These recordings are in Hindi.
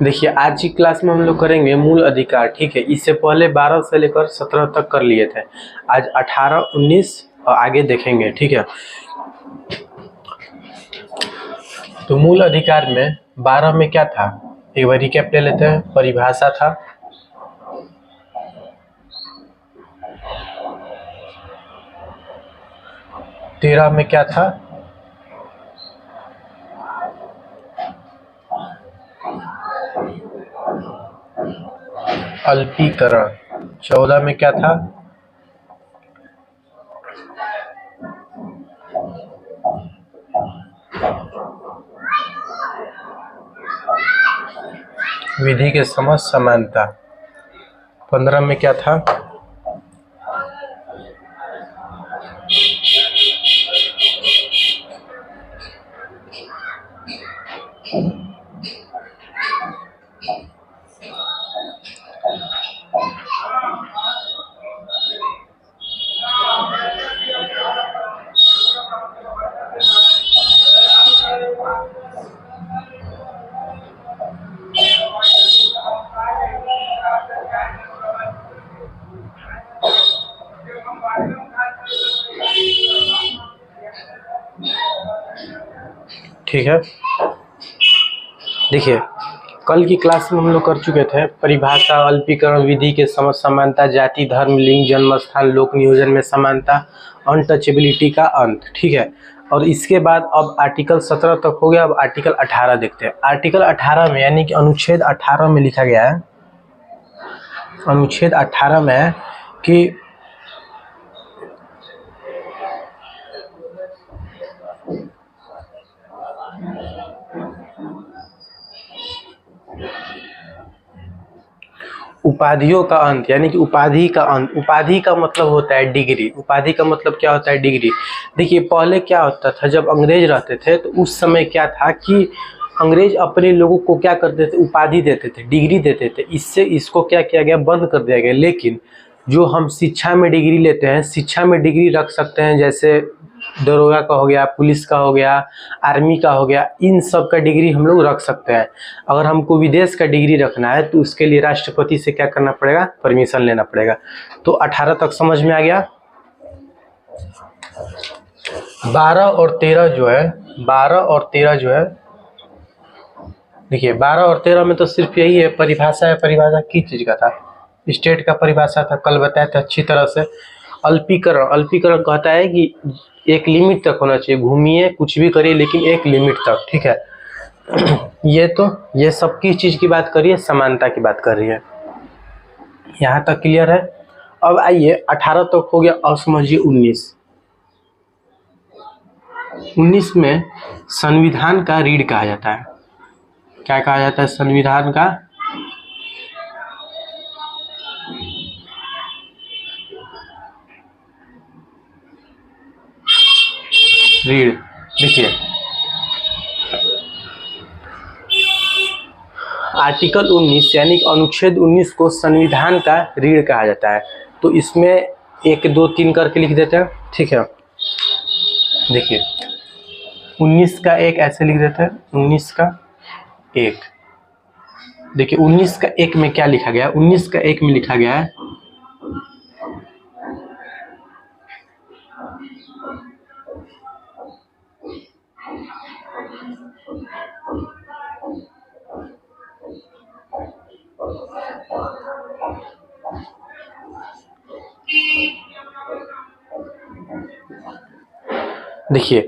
देखिए आज की क्लास में हम लोग करेंगे मूल अधिकार। ठीक है, इससे पहले 12 से लेकर 17 तक कर लिए थे। आज 18, 19 और आगे देखेंगे। ठीक है, तो मूल अधिकार में 12 में क्या था, एक बार रिकैप ले लेते हैं। परिभाषा था, तेरह में क्या था, अल्पीकरण। 14 में क्या था, विधि के समझ समानता। 15 में क्या था, ठीक है। देखिए कल की क्लास में हम लोग कर चुके थे परिभाषा, अल्पीकरण, विधि के समझ समानता, जाति, धर्म, लिंग, जन्म स्थान, लोक नियोजन में समानता, अनटचेबिलिटी का अंत। ठीक है, और इसके बाद अब आर्टिकल 17 तक हो गया। अब आर्टिकल 18 देखते हैं। आर्टिकल 18 में यानी कि अनुच्छेद 18 में लिखा गया है, अनुच्छेद 18 में है कि उपाधियों का अंत, यानी कि उपाधि का अंत। उपाधि का मतलब होता है डिग्री। उपाधि का मतलब क्या होता है, डिग्री। देखिए पहले क्या होता था, जब अंग्रेज रहते थे तो उस समय क्या था कि अंग्रेज अपने लोगों को क्या करते थे, उपाधि देते थे, डिग्री देते थे। इससे इसको क्या किया गया, बंद कर दिया गया। लेकिन जो हम शिक्षा में डिग्री लेते हैं, शिक्षा में डिग्री रख सकते हैं, जैसे दरोगा का हो गया, पुलिस का हो गया, आर्मी का हो गया, इन सब का डिग्री हम लोग रख सकते हैं। अगर हमको विदेश का डिग्री रखना है तो उसके लिए राष्ट्रपति से क्या करना पड़ेगा, परमिशन लेना पड़ेगा। तो 18 तक समझ में आ गया। 12 और 13 जो है, 12 और 13 जो है, देखिए 12 और 13 में तो सिर्फ यही है, परिभाषा है। परिभाषा किस चीज का था, स्टेट का परिभाषा था, कल बताया था अच्छी तरह से। अल्पीकरण, अल्पीकरण कहता है कि एक लिमिट तक होना चाहिए, घूमिए कुछ भी करिए लेकिन एक लिमिट तक। ठीक है, ये सब किस चीज की बात कर रही है, समानता की बात कर रही है। यहाँ तक क्लियर है। अब आइए 18 तक हो गया। अब समझिए 19। 19 में संविधान का रीढ़ कहा जाता है। क्या कहा जाता है, संविधान का रीढ़। देखिए आर्टिकल 19 यानी अनुच्छेद 19 को संविधान का रीढ़ कहा जाता है। तो इसमें 1, 2, 3 करके लिख देते हैं। ठीक है, देखिए 19 का 1 ऐसे लिख देते हैं, 19 का 1। देखिए 19 का 1 में क्या लिखा गया है, 19 का 1 में लिखा गया है देखिए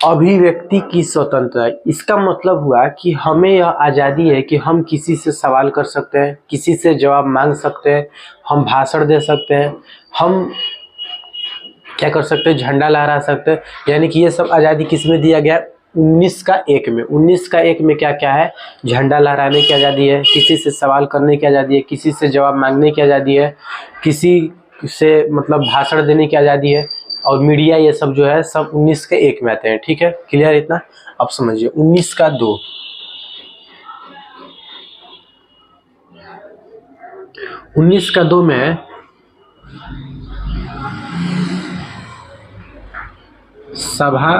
अभिव्यक्ति की स्वतंत्रता। इसका मतलब हुआ कि हमें यह आज़ादी है कि हम किसी से सवाल कर सकते हैं, किसी से जवाब मांग सकते हैं, हम भाषण दे सकते हैं, हम क्या कर सकते हैं, झंडा लहरा सकते हैं। यानी कि ये सब आज़ादी किस में दिया गया, 19 का 1 में। 19 का 1 में क्या क्या है, झंडा लहराने की आज़ादी है, किसी से सवाल करने की आज़ादी है, किसी से जवाब मांगने की आज़ादी है, किसी से मतलब भाषण देने की आज़ादी है, और मीडिया, ये सब जो है सब 19 के 1 में आते हैं। ठीक है, क्लियर इतना। अब समझिए 19 का 2। 19 का 2 में सभा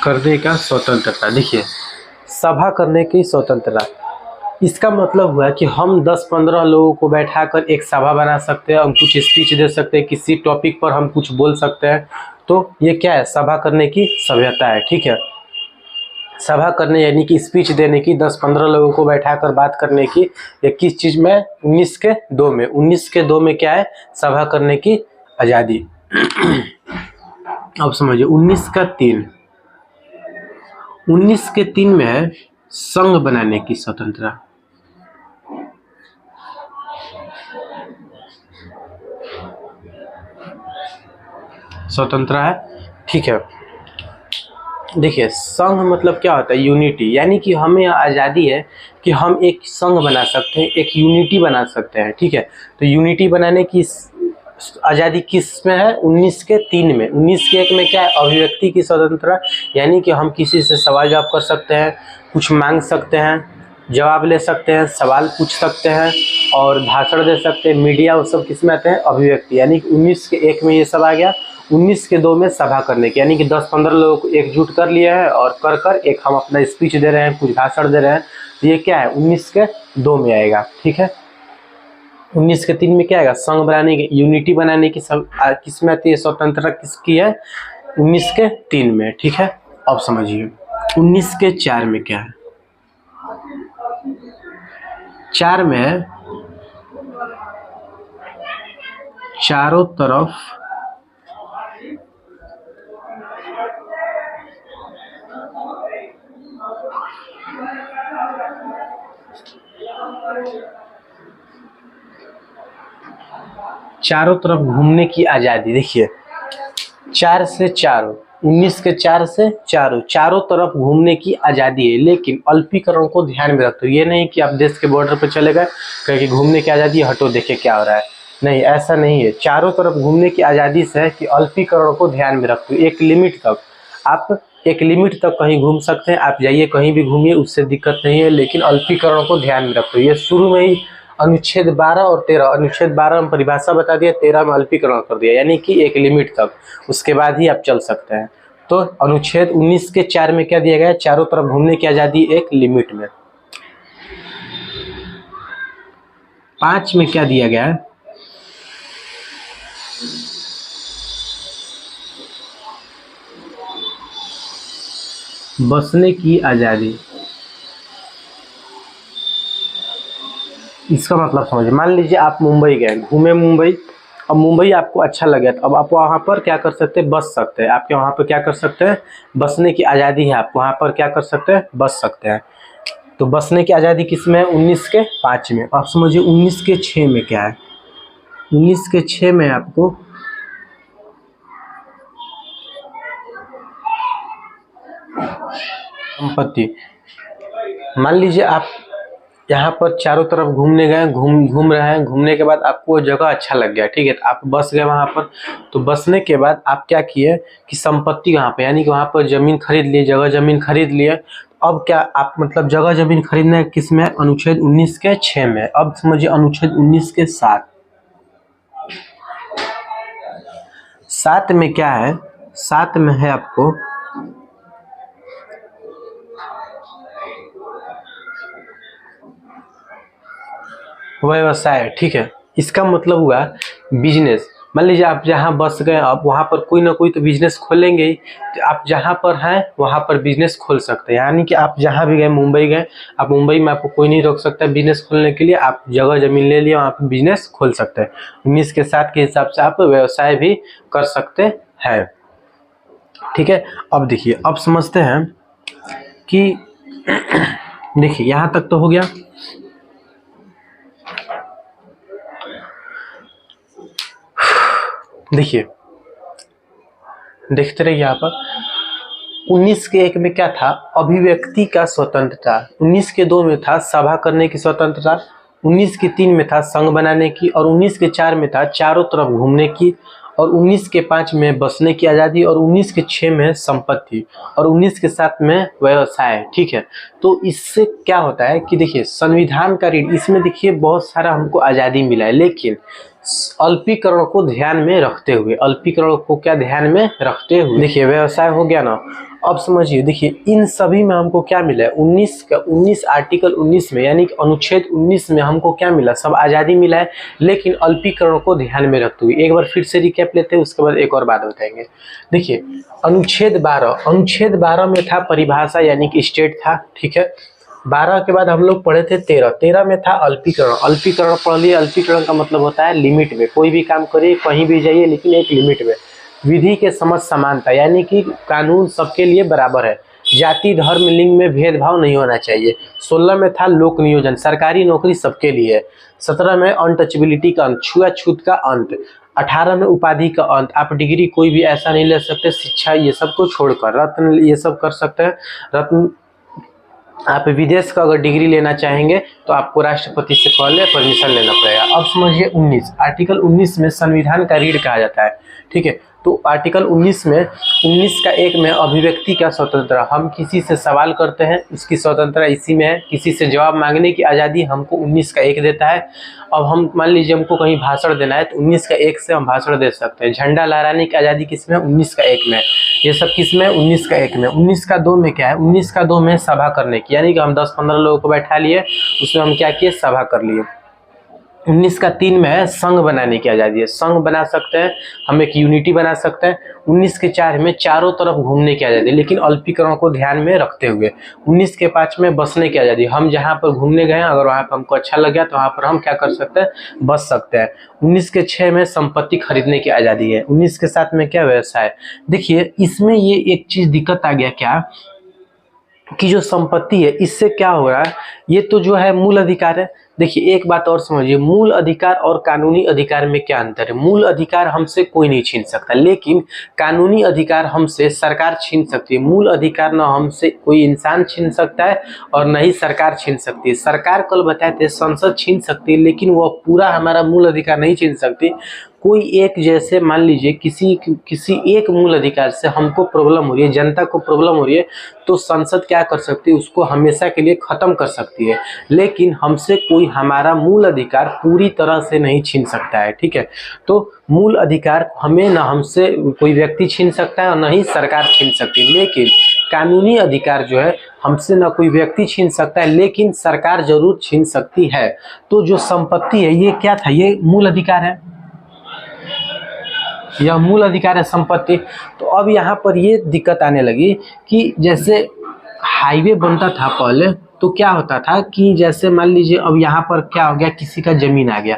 करने का स्वतंत्रता। देखिए, सभा करने की स्वतंत्रता, इसका मतलब हुआ कि हम 10-15 लोगों को बैठाकर एक सभा बना सकते हैं, हम कुछ स्पीच दे सकते हैं, किसी टॉपिक पर हम कुछ बोल सकते हैं। तो ये क्या है, सभा करने की सभ्यता है। ठीक है, सभा करने यानी कि स्पीच देने की, 10-15 लोगों को बैठाकर बात करने की। ये किस चीज में, 19 के 2 में। 19 के 2 में क्या है, सभा करने की आजादी। अब समझिए 19 का 3, 19 के 3 में है संघ बनाने की स्वतंत्रता। स्वतंत्रता है। ठीक है, देखिए संघ मतलब क्या होता है, यूनिटी, यानी कि हमें आज़ादी है कि हम एक संघ बना सकते हैं, एक यूनिटी बना सकते हैं। ठीक है, तो यूनिटी बनाने की आज़ादी किस में है, 19 के 3 में। 19 के 1 में क्या है, अभिव्यक्ति की स्वतंत्रता, यानी कि हम किसी से सवाल जवाब कर सकते हैं, कुछ मांग सकते हैं, जवाब ले सकते हैं, सवाल पूछ सकते हैं और भाषण दे सकते हैं। मीडिया वो सब किस में आते हैं, अभिव्यक्ति, यानी कि 19 के 1 में ये सब आ गया। 19 के 2 में सभा करने की, यानी कि 10-15 लोगों को एकजुट कर लिया है और कर एक हम अपना स्पीच दे रहे हैं, कुछ भाषण दे रहे हैं, तो ये क्या है, 19 के 2 में आएगा। ठीक है, 19 के 3 में क्या आएगा, संघ बनाने की, यूनिटी बनाने की सब किसमें आती है, स्वतंत्रता किसकी है, 19 के 3 में। ठीक है, अब समझिए 19 के 4 में क्या है, 4 में है चारों तरफ घूमने की आजादी। देखिए 4 से चारों, 19 के 4 से चारों तरफ घूमने की आज़ादी है, लेकिन अल्पीकरण को ध्यान में रखते हो। ये नहीं कि आप देश के बॉर्डर पर चले गए कहे कि घूमने की आज़ादी, हटो देखे क्या हो रहा है, नहीं, ऐसा नहीं है। चारों तरफ घूमने की आज़ादी से है कि अल्पीकरण को ध्यान में रखते हो। एक लिमिट तक, आप एक लिमिट तक कहीं घूम सकते हैं, आप जाइए कहीं भी घूमिए, उससे दिक्कत नहीं है, लेकिन अल्पीकरण को ध्यान में रखते हो। ये शुरू में ही अनुच्छेद 12 और 13, अनुच्छेद 12 में परिभाषा बता दिया, 13 में अल्पीकरण कर दिया, यानी कि एक लिमिट तक, उसके बाद ही आप चल सकते हैं। तो अनुच्छेद 19 के 4 में क्या दिया गया है, चारों तरफ घूमने की आज़ादी एक लिमिट में। 5 में क्या दिया गया है, बसने की आज़ादी। इसका मतलब समझिए, मान लीजिए आप मुंबई गए, घूमे मुंबई, अब मुंबई आपको अच्छा लगे तो अब आप वहाँ पर क्या कर सकते हैं, बस सकते हैं। आपके वहाँ पर क्या कर सकते हैं, बसने की आज़ादी है, आप वहाँ पर क्या कर सकते हैं, बस सकते हैं। तो बसने की आज़ादी किस में है, 19 के 5 में। आप समझिए 19 के 6 में क्या है, 19 के 6 में आपको संपत्ति, मान लीजिए आप यहाँ पर चारों तरफ घूमने गए, घूम रहे हैं, घूमने के बाद आपको वो जगह अच्छा लग गया, ठीक है, तो आप बस गए वहाँ पर। तो बसने के बाद आप क्या किए कि संपत्ति वहाँ पे, यानी कि वहाँ पर जमीन खरीद लिए, जगह जमीन खरीद लिए। अब क्या आप मतलब जगह जमीन खरीदना किस में, अनुच्छेद 19 के 6 में। अब समझिए अनुच्छेद 19 के 7 में क्या है, 7 में है आपको व्यवसाय। ठीक है, इसका मतलब हुआ बिजनेस। मान लीजिए आप जहाँ बस गए, आप वहाँ पर कोई ना कोई तो बिजनेस खोलेंगे ही, तो आप जहाँ पर हैं वहाँ पर बिजनेस खोल सकते हैं। यानी कि आप जहाँ भी गए, मुंबई गए, आप मुंबई में आपको कोई नहीं रोक सकता बिजनेस खोलने के लिए, आप जगह जमीन ले लिए, वहाँ पर बिजनेस खोल सकते हैं। 19 के 7 के हिसाब से आप व्यवसाय भी कर सकते हैं। ठीक है, अब देखिए, अब समझते हैं कि देखिए यहाँ तक तो हो गया। देखिए देखते रहिए यहाँ पर 19 के 1 में क्या था, अभिव्यक्ति का स्वतंत्रता। 19 के 2 में था सभा करने की स्वतंत्रता। 19 के 3 में था संघ बनाने की, और 19 के 4 में था चारों तरफ घूमने की, और 19 के 5 में बसने की आज़ादी, और 19 के 6 में संपत्ति, और 19 के 7 में व्यवसाय। ठीक है, तो इससे क्या होता है कि देखिए संविधान का रीड, इसमें देखिए बहुत सारा हमको आज़ादी मिला है, लेकिन अल्पीकरण को ध्यान में रखते हुए, अल्पीकरण को क्या ध्यान में रखते हुए, देखिए व्यवसाय हो गया ना। अब समझिए, देखिए इन सभी में हमको क्या मिला है, 19 आर्टिकल 19 में यानी कि अनुच्छेद 19 में हमको क्या मिला, सब आज़ादी मिला है, लेकिन अल्पीकरण को ध्यान में रखते हुए। एक बार फिर से रिकैप लेते हैं, उसके बाद एक और बात बताएंगे। देखिए अनुच्छेद 12 में था परिभाषा यानी कि स्टेट था, ठीक है। 12 के बाद हम लोग पढ़े थे 13 में था अल्पीकरण। अल्पीकरण पढ़ लिए, अल्पीकरण का मतलब होता है लिमिट में, कोई भी काम करिए कहीं भी जाइए लेकिन एक लिमिट में। विधि के समझ समानता यानी कि कानून सबके लिए बराबर है, जाति धर्म लिंग में भेदभाव नहीं होना चाहिए। 16 में था लोक नियोजन, सरकारी नौकरी सबके लिए है। 17 में अनटचेबिलिटी का अंत, छुआछूत का अंत। 18 में उपाधि का अंत, आप डिग्री कोई भी ऐसा नहीं ले सकते, शिक्षा ये सब को छोड़कर, रत्न ये सब कर सकते हैं। रत्न आप विदेश का अगर डिग्री लेना चाहेंगे तो आपको राष्ट्रपति से पहले परमिशन लेना पड़ेगा। अब समझिए 19 आर्टिकल 19 में संविधान का रीढ़ कहा जाता है, ठीक है। तो आर्टिकल 19 में 19 का 1 में अभिव्यक्ति का स्वतंत्रता, हम किसी से सवाल करते हैं उसकी स्वतंत्रता इसी में है। किसी से जवाब मांगने की आज़ादी हमको 19 का 1 देता है। अब हम मान लीजिए हमको कहीं भाषण देना है तो 19 का 1 से हम भाषण दे सकते हैं। झंडा लहराने की आज़ादी किस में, 19 का 1 में। ये सब किस में, 19 का 1 में। 19 का 2 में क्या है, 19 का 2 में सभा करने की, यानी कि हम 10-15 लोगों को बैठा लिए, उसमें हम क्या किए, सभा कर लिए। 19 का 3 में है संघ बनाने की आज़ादी है, संघ बना सकते हैं, हम एक यूनिटी बना सकते हैं। 19 के 4 में चारों तरफ घूमने की आज़ादी, लेकिन अल्पीकरण को ध्यान में रखते हुए। 19 के 5 में बसने की आज़ादी, हम जहाँ पर घूमने गए अगर वहाँ पर हमको अच्छा लग गया तो वहाँ पर हम क्या कर सकते हैं, बस सकते हैं। 19 के 6 में संपत्ति खरीदने की आज़ादी है। 19 के 7 में क्या, व्यवसाय। देखिए इसमें ये एक चीज़ दिक्कत आ गया क्या कि जो संपत्ति है इससे क्या हो रहा है, ये तो जो है मूल अधिकार है। देखिए एक बात और समझिए, मूल अधिकार और कानूनी अधिकार में क्या अंतर है। मूल अधिकार हमसे कोई नहीं छीन सकता, लेकिन कानूनी अधिकार हमसे सरकार छीन सकती है। मूल अधिकार न हमसे कोई इंसान छीन सकता है और न ही सरकार छीन सकती है। सरकार कल बताए थे संसद छीन सकती है, लेकिन वह पूरा हमारा मूल अधिकार नहीं छीन सकती। कोई एक, जैसे मान लीजिए किसी एक मूल अधिकार से हमको प्रॉब्लम हो रही है, जनता को प्रॉब्लम हो रही है, तो संसद क्या कर सकती है, उसको हमेशा के लिए खत्म कर सकती है। लेकिन हमसे कोई हमारा मूल अधिकार पूरी तरह से नहीं छीन सकता है, ठीक है। तो मूल अधिकार हमें ना हमसे कोई व्यक्ति छीन सकता है और ना ही सरकार छीन सकती है। लेकिन कानूनी अधिकार जो है हमसे ना कोई व्यक्ति छीन सकता है, लेकिन सरकार जरूर छीन सकती है। तो जो संपत्ति है ये क्या था, ये मूल अधिकार है, यह मूल अधिकार है संपत्ति। तो अब यहाँ पर ये दिक्कत आने लगी कि जैसे हाईवे बनता था पहले तो क्या होता था कि जैसे मान लीजिए अब यहाँ पर क्या हो गया, किसी का जमीन आ गया,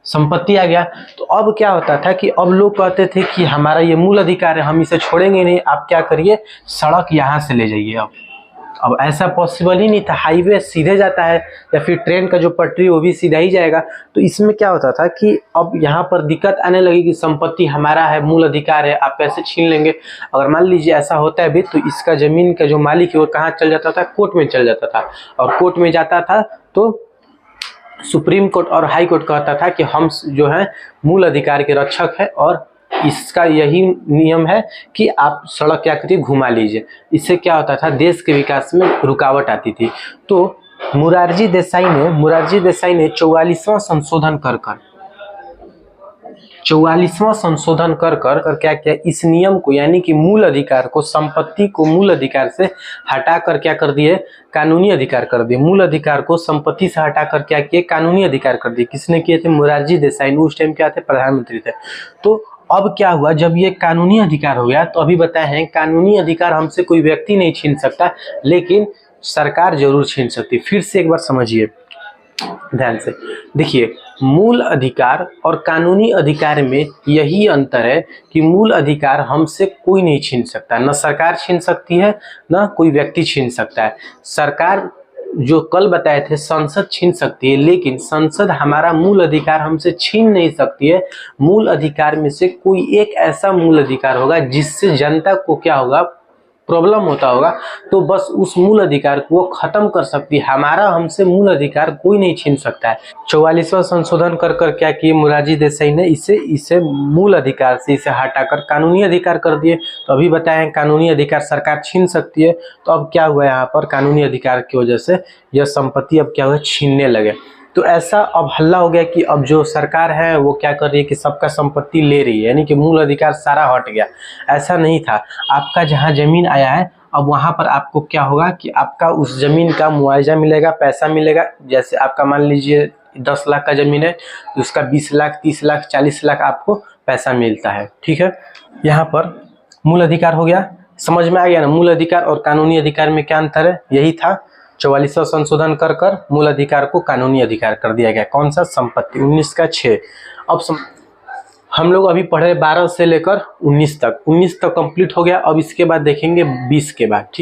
संपत्ति आ गया, तो अब क्या होता था कि अब लोग कहते थे कि हमारा ये मूल अधिकार है, हम इसे छोड़ेंगे नहीं, आप क्या करिए, सड़क यहाँ से ले जाइए। अब ऐसा पॉसिबल ही नहीं था, हाईवे सीधे जाता है या फिर ट्रेन का जो पटरी वो भी सीधा ही जाएगा। तो इसमें क्या होता था कि अब यहाँ पर दिक्कत आने लगी कि संपत्ति हमारा है, मूल अधिकार है, आप कैसे छीन लेंगे। अगर मान लीजिए ऐसा होता है भी तो इसका जमीन का जो मालिक है वो कहाँ चल जाता था, कोर्ट में चल जाता था, और कोर्ट में जाता था तो सुप्रीम कोर्ट और हाई कोर्ट कहता था कि हम जो है मूल अधिकार के रक्षक है और इसका यही नियम है कि आप सड़क क्या करिए, घुमा लीजिए। इससे क्या होता था, देश के विकास में रुकावट आती थी। तो मोरारजी देसाई ने 44वां संशोधन कर 44वां संशोधन कर क्या किया, इस नियम को यानी कि मूल अधिकार को, संपत्ति को मूल अधिकार से हटाकर क्या कर दिए, कानूनी अधिकार कर दिए। मूल अधिकार को संपत्ति से हटाकर क्या किए, कानूनी अधिकार कर दिए। किसने किए थे, मोरारजी देसाई। उस टाइम क्या थे, प्रधानमंत्री थे। तो अब क्या हुआ, जब ये कानूनी अधिकार हो गया तो अभी बताए हैं कानूनी अधिकार हमसे कोई व्यक्ति नहीं छीन सकता, लेकिन सरकार जरूर छीन सकती। फिर से एक बार समझिए ध्यान से, देखिए मूल अधिकार और कानूनी अधिकार में यही अंतर है कि मूल अधिकार हमसे कोई नहीं छीन सकता, न सरकार छीन सकती है न कोई व्यक्ति छीन सकता है। सरकार जो कल बताए थे संसद छीन सकती है, लेकिन संसद हमारा मूल अधिकार हमसे छीन नहीं सकती है। मूल अधिकार में से कोई एक ऐसा मूल अधिकार होगा जिससे जनता को क्या होगा, प्रॉब्लम होता होगा, तो बस उस मूल अधिकार को वो खत्म कर सकती है। हमारा हमसे मूल अधिकार कोई नहीं छीन सकता है। 44वां संशोधन कर क्या किए मोरारजी देसाई ने, इसे मूल अधिकार से इसे हटाकर कानूनी अधिकार कर दिए। तो अभी बताएं कानूनी अधिकार सरकार छीन सकती है, तो अब क्या हुआ, यहाँ पर कानूनी अधिकार की वजह से यह संपत्ति अब क्या हुआ, छीनने लगे। तो ऐसा अब हल्ला हो गया कि अब जो सरकार है वो क्या कर रही है कि सबका संपत्ति ले रही है, यानी कि मूल अधिकार सारा हट गया। ऐसा नहीं था, आपका जहाँ जमीन आया है अब वहाँ पर आपको क्या होगा कि आपका उस जमीन का मुआवजा मिलेगा, पैसा मिलेगा। जैसे आपका मान लीजिए 10 लाख का जमीन है तो उसका 20 लाख, 30 लाख, 40 लाख आपको पैसा मिलता है। ठीक है, यहाँ पर मूल अधिकार हो गया, समझ में आ गया ना। मूल अधिकार और कानूनी अधिकार में क्या अंतर है, यही था। 44वां संशोधन कर मूल अधिकार को कानूनी अधिकार कर दिया गया। कौन सा, संपत्ति, 19 का 6। अब हम लोग अभी पढ़े 12 से लेकर 19 तक। 19 तक कंप्लीट हो गया। अब इसके बाद देखेंगे 20 के बाद। ठीक।